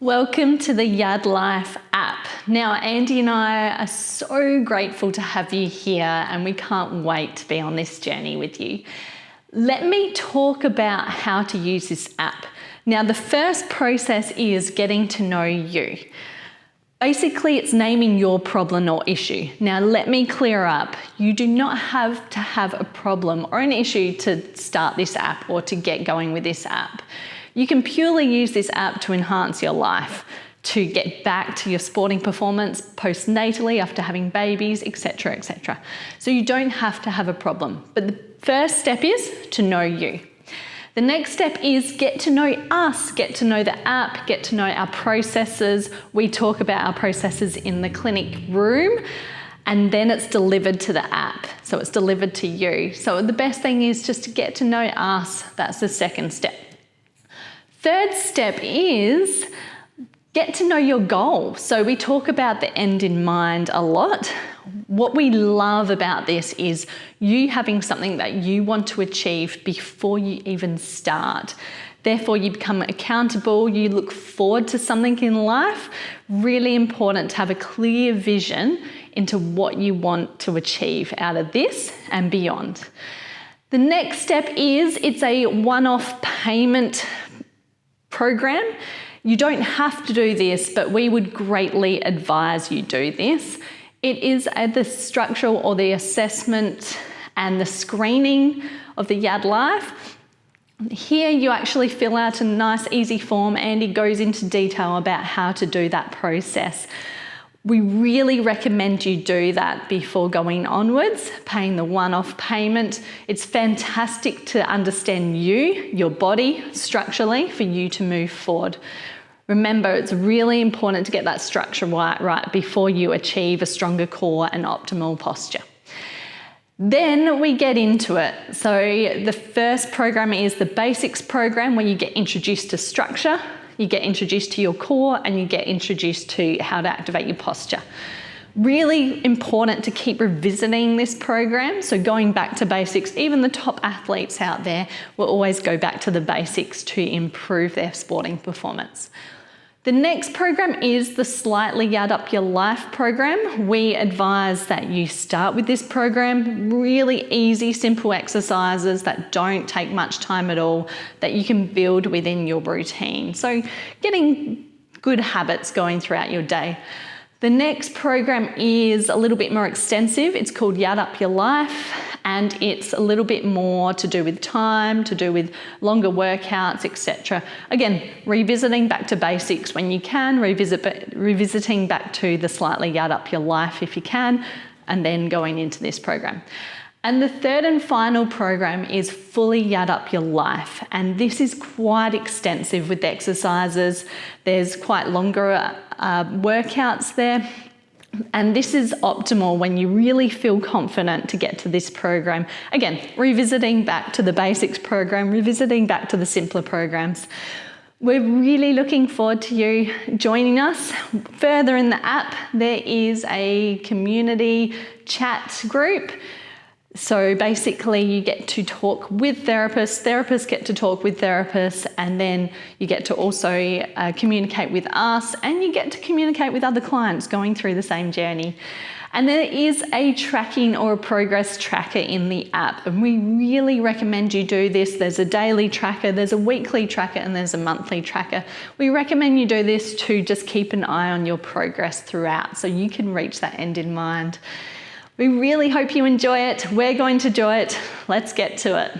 Welcome to the YADlife app. Now, Andy and I are so grateful to have you here and we can't wait to be on this journey with you. Let me talk about how to use this app. Now, the first process is getting to know you. Basically, it's naming your problem or issue. Now, let me clear up. You do not have to have a problem or an issue to start this app or to get going with this app. You can purely use this app to enhance your life, to get back to your sporting performance postnatally after having babies, etc., etc. So you don't have to have a problem. But the first step is to know you. The next step is get to know us, get to know the app, get to know our processes. We talk about our processes in the clinic room, and then it's delivered to the app. So it's delivered to you. So the best thing is just to get to know us. That's the second step. Third step is get to know your goal. So we talk about the end in mind a lot. What we love about this is you having something that you want to achieve before you even start. Therefore, you become accountable, you look forward to something in life. Really important to have a clear vision into what you want to achieve out of this and beyond. The next step is it's a one-off payment program. You don't have to do this, but we would greatly advise you do this. It is the structural or the assessment and the screening of the YADlife. Here you actually fill out a nice easy form and it goes into detail about how to do that process. We really recommend you do that before going onwards, paying the one-off payment. It's fantastic to understand you, your body, structurally, for you to move forward. Remember, it's really important to get that structure right before you achieve a stronger core and optimal posture. Then we get into it. So the first program is the basics program where you get introduced to structure, you get introduced to your core, and you get introduced to how to activate your posture. Really important to keep revisiting this program. So going back to basics, even the top athletes out there will always go back to the basics to improve their sporting performance. The next program is the Slightly Yad Up Your Life program. We advise that you start with this program, really easy, simple exercises that don't take much time at all, that you can build within your routine. So getting good habits going throughout your day. The next program is a little bit more extensive. It's called Yad Up Your Life, and it's a little bit more to do with time, to do with longer workouts, etc. Again, revisiting back to basics when you can, revisiting back to the Slightly Yad Up Your Life if you can, and then going into this program. And the third and final program is Fully Yad Up Your Life. And this is quite extensive with the exercises. There's quite longer workouts there. And this is optimal when you really feel confident to get to this program. Again, revisiting back to the basics program, revisiting back to the simpler programs. We're really looking forward to you joining us. Further in the app, there is a community chat group. So basically you get to talk with therapists, therapists get to talk with therapists, and then you get to also communicate with us, and you get to communicate with other clients going through the same journey. And there is a tracking or a progress tracker in the app, and we really recommend you do this. There's a daily tracker, there's a weekly tracker, and there's a monthly tracker. We recommend you do this to just keep an eye on your progress throughout so you can reach that end in mind. We really hope you enjoy it. We're going to enjoy it. Let's get to it.